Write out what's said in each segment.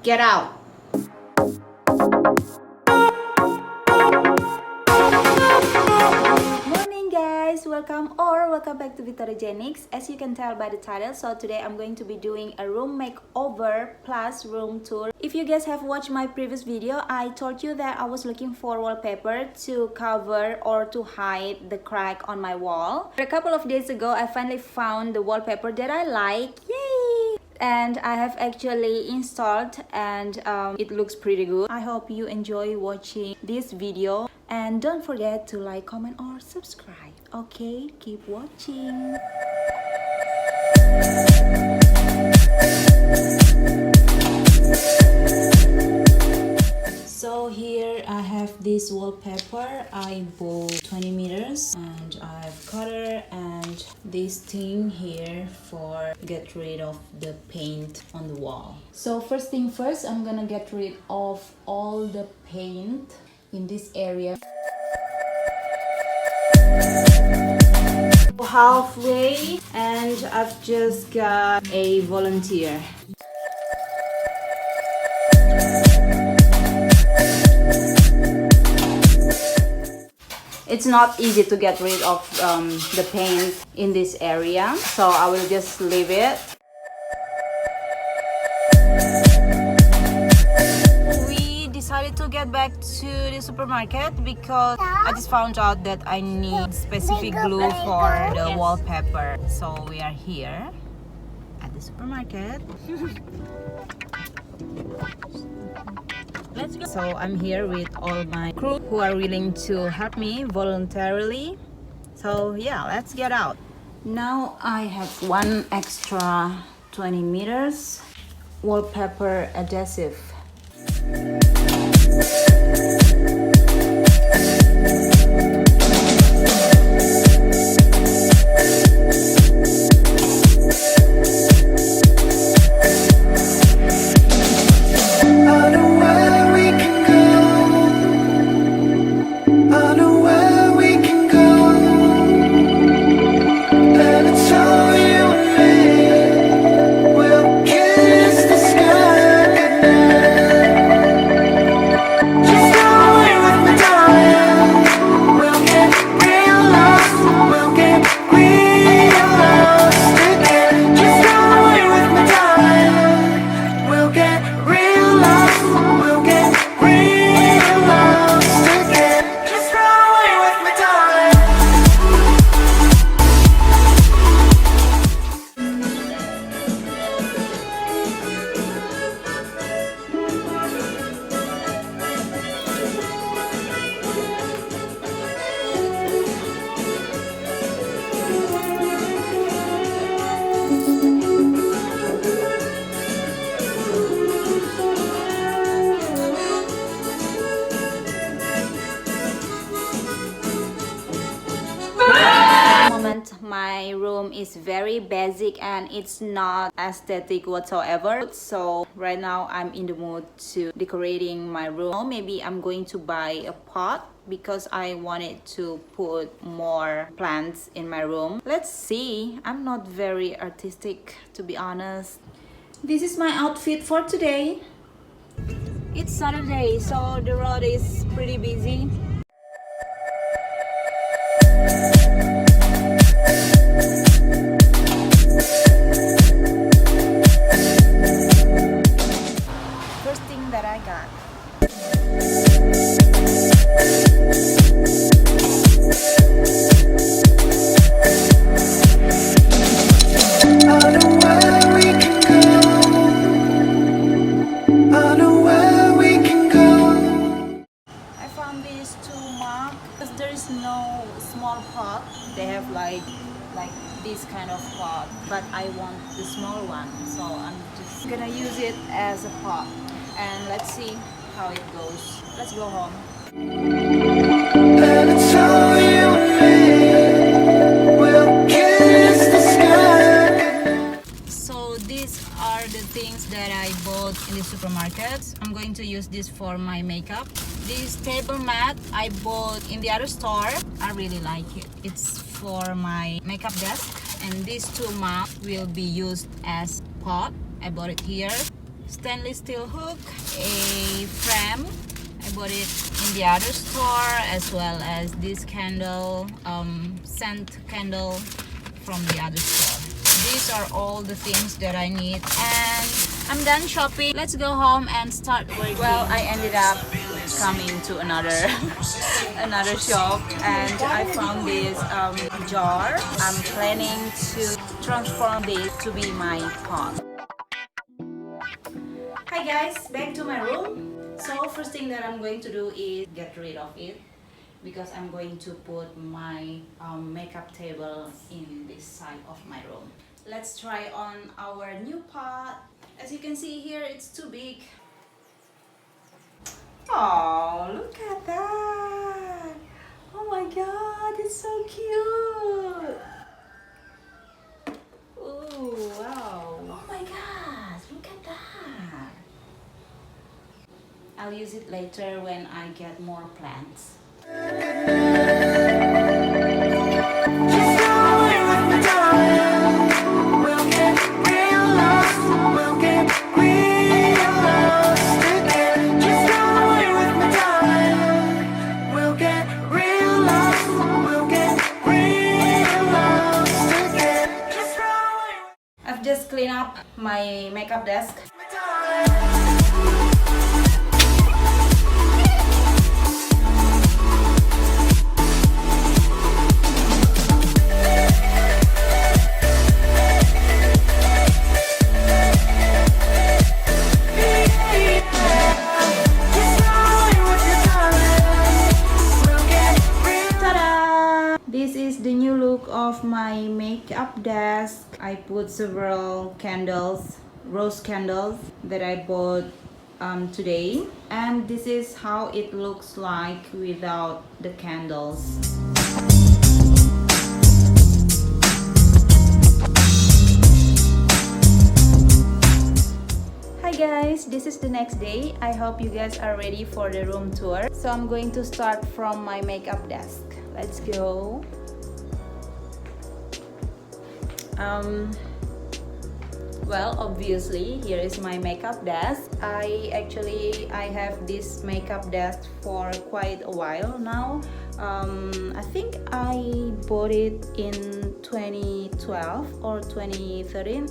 Get out! Morning guys, welcome back to VictoriagenIX. As you can tell by the title, so today I'm going to be doing a room makeover plus room tour. If you guys have watched my previous video, I told you that I was looking for wallpaper to cover or to hide the crack on my wall. A couple of days ago, I finally found the wallpaper that I like. Yay! And I have actually installed, and it looks pretty good. I hope you enjoy watching this video, and don't forget to like, comment or subscribe. Okay, keep watching. So here I have this wallpaper. I bought 20 meters, and I have cutter and this thing here for get rid of the paint on the wall. So first thing first, I'm gonna get rid of all the paint in this area. Halfway, and I've just got a volunteer. It's not easy to get rid of the paint in this area, so I will just leave it. We decided to get back to the supermarket because I just found out that I need specific glue for the wallpaper. So we are here at the supermarket. Let's go. So I'm here with all my crew who are willing to help me voluntarily. So yeah, let's get out. Now I have one extra 20 meters wallpaper adhesive. My room is very basic and it's not aesthetic whatsoever, so right now I'm in the mood to decorating my room. Maybe I'm going to buy a pot because I wanted to put more plants in my room. Let's see. I'm not very artistic, to be honest. This is my outfit for today. It's Saturday, so the road is pretty busy. First thing that I got. I found these two mugs because there is no small pot. They have like this kind of pot, but I want the small one, so I'm just gonna use it as a pot, and let's see how it goes. Let's go home. So these are the things that I bought in the supermarket. I'm going to use this for my makeup. This table mat I bought in the other store. I really like it. It's for my makeup desk, and these two mats will be used as pot. I bought it here. stainless steel hook, a frame. I bought it in the other store, as well as this candle, scent candle from the other store. These are all the things that I need, and I'm done shopping. Let's go home and start working. Well, I ended up coming to another another shop, and I found this jar. I'm planning to transform this to be my pot. Hi guys, back to my room. So first thing that I'm going to do is get rid of it, because I'm going to put my makeup table in this side of my room. Let's try on our new pot. As you can see here, it's too big. Oh, look at that! Oh my god, it's so cute! Oh wow! Oh my gosh, look at that! I'll use it later when I get more plants. I've just cleaned up my makeup desk. This is the new look of my makeup desk. I put several candles, rose candles that I bought today, and this is how it looks like without the candles. Hi guys, this is the next day. I hope you guys are ready for the room tour. So I'm going to start from my makeup desk. Let's go. Well, obviously here is my makeup desk. I have this makeup desk for quite a while now. I think I bought it in 2012 or 2013.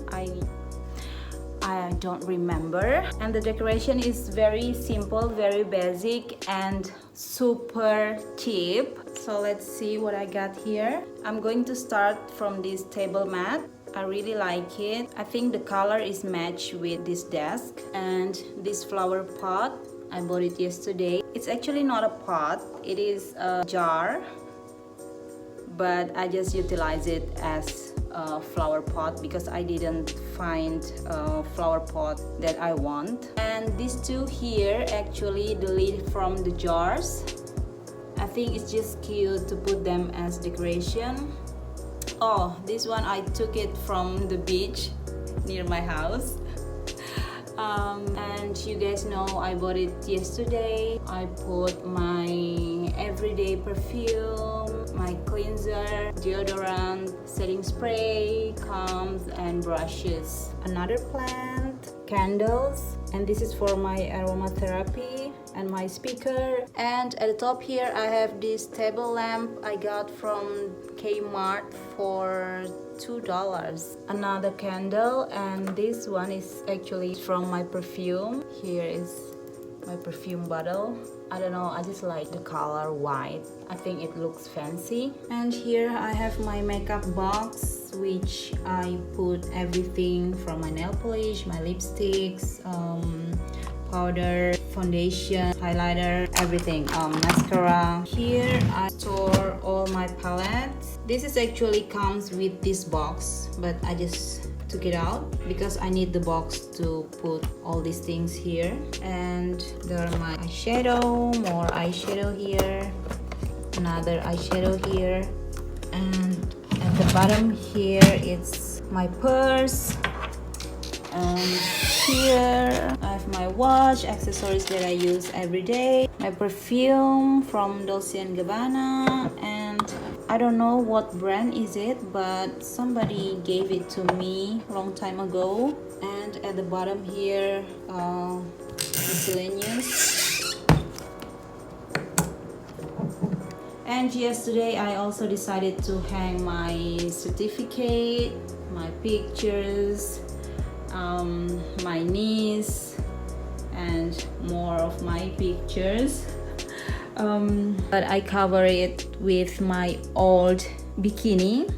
I don't remember. And the decoration is very simple, very basic, and super cheap. So let's see what I got here. I'm going to start from this table mat. I really like it. I think the color is matched with this desk. And this flower pot, I bought it yesterday. It's actually not a pot, it is a jar, but I just utilize it as a flower pot because I didn't find a flower pot that I want. And these two here, actually the lid from the jars, I think it's just cute to put them as decoration. Oh, this one I took it from the beach near my house. And you guys know I bought it yesterday. I put my everyday perfume, my cleanser, deodorant, setting spray, combs, and brushes. Another plant, candles, and this is for my aromatherapy, and my speaker. And at the top here I have this table lamp I got from Kmart for $2. Another candle, and this one is actually from my perfume. Here is my perfume bottle. I don't know, I just like the color white. I think it looks fancy. And here I have my makeup box, which I put everything from my nail polish, my lipsticks, powder, foundation, highlighter, everything, mascara. Here I store all my palettes. This is actually comes with this box, but I just took it out because I need the box to put all these things here. And there are my eyeshadow, more eyeshadow here, another eyeshadow here, and at the bottom here it's my purse. And here I have my watch, accessories that I use every day, my perfume from Dolce & Gabbana, and I don't know what brand is it, but somebody gave it to me a long time ago. And And at the bottom here, miscellaneous. And yesterday I also decided to hang my certificate, my pictures, my niece, and more of my pictures. But I cover it with my old bikini.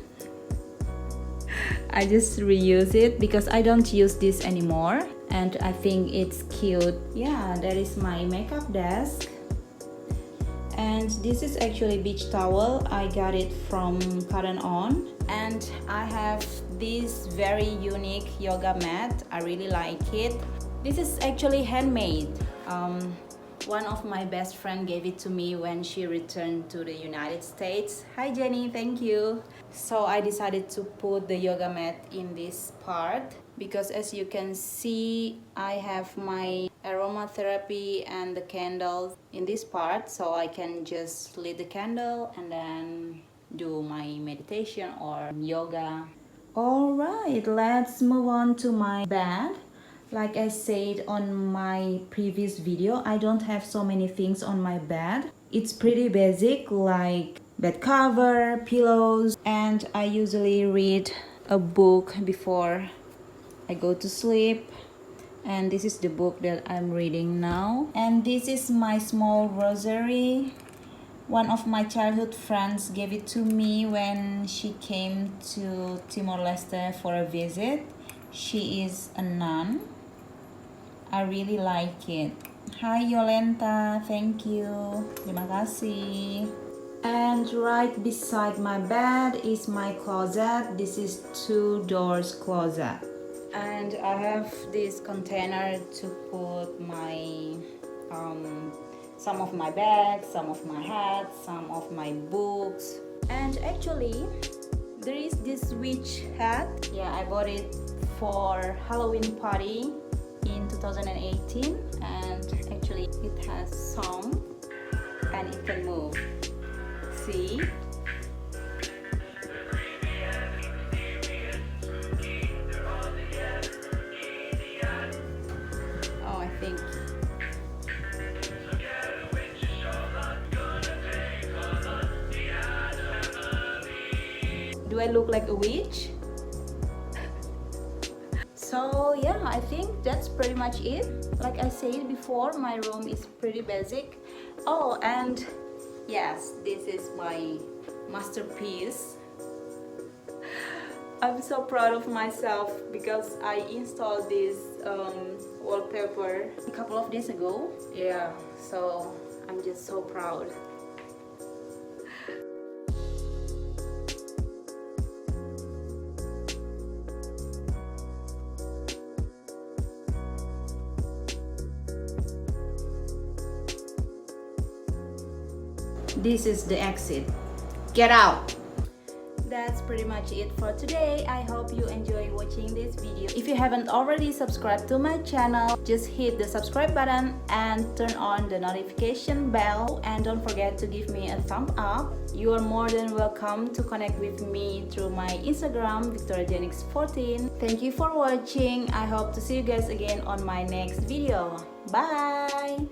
I just reuse it because I don't use this anymore, and I think it's cute. Yeah, that is my makeup desk. And this is actually beach towel. I got it from Cotton On. And I have this very unique yoga mat. I really like it. This is actually handmade. One of my best friend gave it to me when she returned to the United States. Hi Jenny, thank you. So I decided to put the yoga mat in this part because as you can see, I have my aromatherapy and the candles in this part, so I can just lit the candle and then do my meditation or yoga. Alright, let's move on to my bed. Like I said on my previous video, I don't have so many things on my bed. It's pretty basic, like bed cover, pillows, and I usually read a book before I go to sleep. And this is the book that I'm reading now. And this is my small rosary. One of my childhood friends gave it to me when she came to Timor Leste for a visit. She is a nun. I really like it. Hi Yolenta, thank you. Terima kasih. And right beside my bed is my closet. This is 2 doors closet. And I have this container to put my some of my bags, some of my hats, some of my books. And actually there is this witch hat. Yeah, I bought it for Halloween party in 2018, and actually it has song and it can move. See? Oh, I think do I look like a witch? So yeah, I think that's pretty much it. Like I said before, my room is pretty basic. Oh, and yes, this is my masterpiece. I'm so proud of myself because I installed this wallpaper a couple of days ago. Yeah, so I'm just so proud. This is the exit. Get out! That's pretty much it for today. I hope you enjoy watching this video. If you haven't already subscribed to my channel, just hit the subscribe button and turn on the notification bell. And don't forget to give me a thumbs up. You are more than welcome to connect with me through my Instagram, VictoriagenIX14. Thank you for watching. I hope to see you guys again on my next video. Bye!